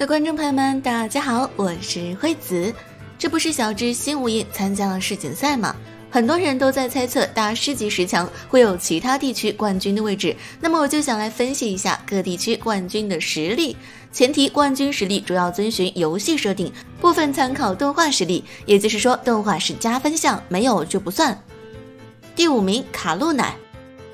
各位观众朋友们，大家好，我是惠子。这不是小智新无影参加了世锦赛吗？很多人都在猜测大师级10强会有其他地区冠军的位置，那么我就想来分析一下各地区冠军的实力。前提冠军实力主要遵循游戏设定，部分参考动画实力，也就是说动画是加分项，没有就不算。第5名卡路乃。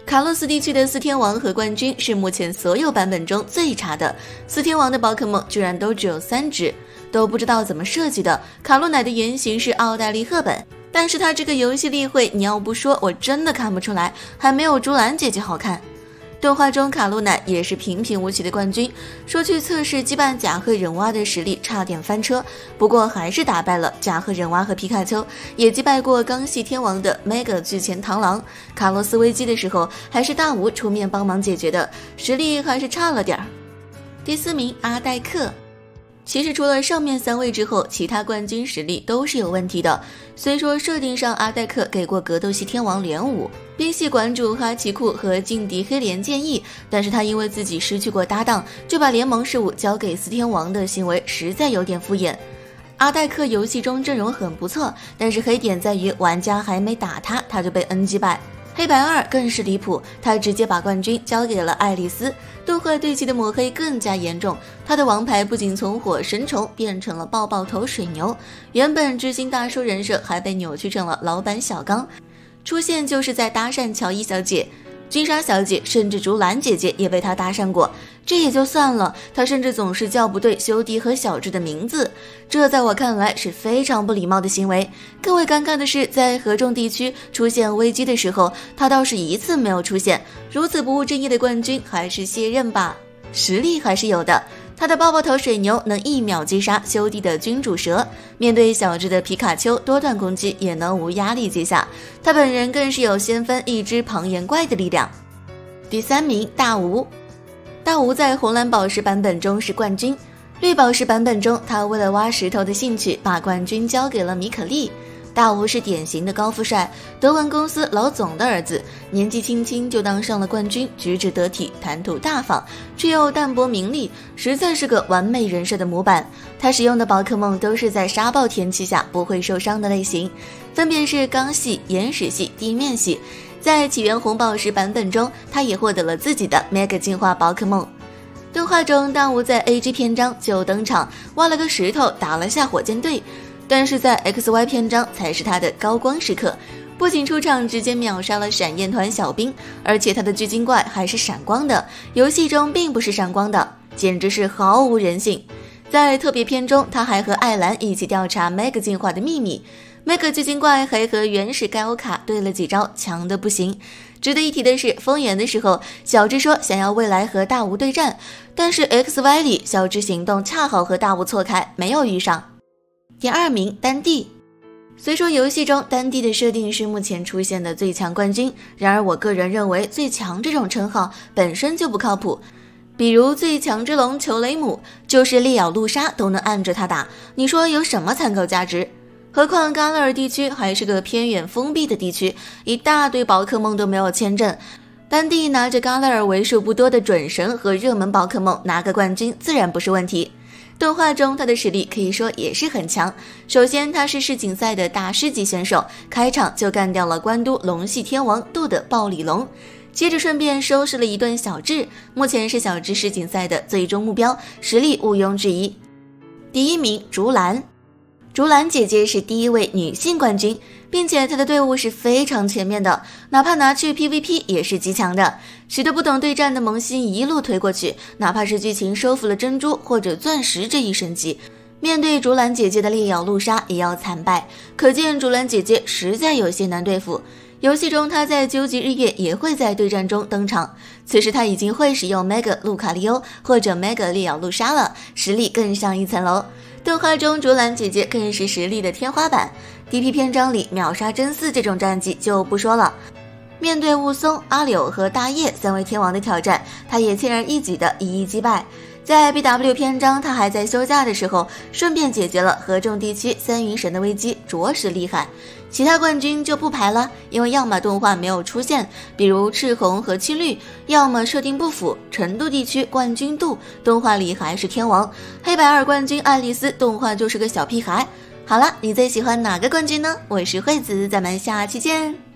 卡洛斯地区的4天王和冠军是目前所有版本中最差的，4天王的宝可梦居然都只有3只，都不知道怎么设计的。卡路乃的原型是奥黛丽赫本，但是他这个游戏例会你要不说我真的看不出来，还没有竹篮姐姐好看。动画中卡路乃也是平平无奇的冠军，说去测试击败甲贺忍蛙的实力差点翻车，不过还是打败了甲贺忍蛙和皮卡丘，也击败过刚系天王的 Mega 巨前螳螂。卡洛斯危机的时候还是大吴出面帮忙解决的，实力还是差了点儿。第4名阿黛克。其实除了上面3位之后，其他冠军实力都是有问题的。虽说设定上阿黛克给过格斗系天王连武、冰系馆主哈奇库和劲敌黑莲建议，但是他因为自己失去过搭档，就把联盟事务交给4天王的行为实在有点敷衍。阿黛克游戏中阵容很不错，但是黑点在于玩家还没打他就被 N 击败。黑白2更是离谱，他直接把冠军交给了爱丽丝。动画对其的抹黑更加严重，他的王牌不仅从火神虫变成了抱抱头水牛，原本知心大叔人设还被扭曲成了老板小刚，出现就是在搭讪乔伊小姐。金莎小姐甚至竹篮姐姐也被他搭讪过，这也就算了，他甚至总是叫不对修迪和小智的名字，这在我看来是非常不礼貌的行为。更为尴尬的是，在合众地区出现危机的时候，他倒是一次没有出现，如此不务正业的冠军还是卸任吧。实力还是有的，他的抱抱头水牛能1秒击杀修迪的君主蛇，面对小智的皮卡丘多段攻击也能无压力接下，他本人更是有先分一只庞岩怪的力量。第3名大吴。大吴在红蓝宝石版本中是冠军，绿宝石版本中他为了挖石头的兴趣把冠军交给了米可丽。大吴是典型的高富帅，德文公司老总的儿子，年纪轻轻就当上了冠军，举止得体，谈吐大方，却又淡泊名利，实在是个完美人设的模板。他使用的宝可梦都是在沙暴天气下不会受伤的类型，分别是钢系、岩石系、地面系。在起源红宝石版本中，他也获得了自己的 Mega 进化宝可梦。动画中大吴在 AG 篇章就登场，挖了个石头打了下火箭队，但是在 XY 篇章才是他的高光时刻，不仅出场直接秒杀了闪焰团小兵，而且他的巨鲸怪还是闪光的，游戏中并不是闪光的，简直是毫无人性。在特别篇中，他还和艾兰一起调查 Mega 进化的秘密。Mega 巨鲸怪还和原始盖欧卡对了几招，强的不行。值得一提的是，封眼的时候，小智说想要未来和大吴对战，但是 XY 里小智行动恰好和大吴错开，没有遇上。第2名丹帝。虽说游戏中丹帝的设定是目前出现的最强冠军，然而我个人认为最强这种称号本身就不靠谱。比如最强之龙裘雷姆，就是猎咬路杀都能按着他打，你说有什么参考价值？何况嘎勒尔地区还是个偏远封闭的地区，一大堆宝可梦都没有签证，丹帝拿着嘎勒尔为数不多的准神和热门宝可梦拿个冠军自然不是问题。动画中他的实力可以说也是很强，首先他是世锦赛的大师级选手，开场就干掉了关都龙系天王杜的暴鲤龙，接着顺便收拾了一顿小智，目前是小智世锦赛的最终目标，实力毋庸置疑。第1名竹篮。竹篮姐姐是第1位女性冠军，并且她的队伍是非常全面的，哪怕拿去 PVP 也是极强的，许多不懂对战的萌新一路推过去，哪怕是剧情收服了珍珠或者钻石这一升级，面对竹篮姐姐的猎咬路杀也要惨败，可见竹篮姐姐实在有些难对付。游戏中她在究极日月也会在对战中登场，此时她已经会使用 Mega 路卡利欧或者 Mega 猎咬路杀了，实力更上一层楼。动画中竹篮姐姐更是实力的天花板， DP 篇章里秒杀真嗣这种战绩就不说了，面对雾松、阿柳和大叶3位天王的挑战，她也轻而易举的一一击败。在 BW 篇章，他还在休假的时候，顺便解决了合众地区3云神的危机，着实厉害。其他冠军就不排了，因为要么动画没有出现，比如赤红和青绿，要么设定不符。成都地区冠军度动画里还是天王，黑白二冠军爱丽丝动画就是个小屁孩。好了，你最喜欢哪个冠军呢？我是惠子，咱们下期见。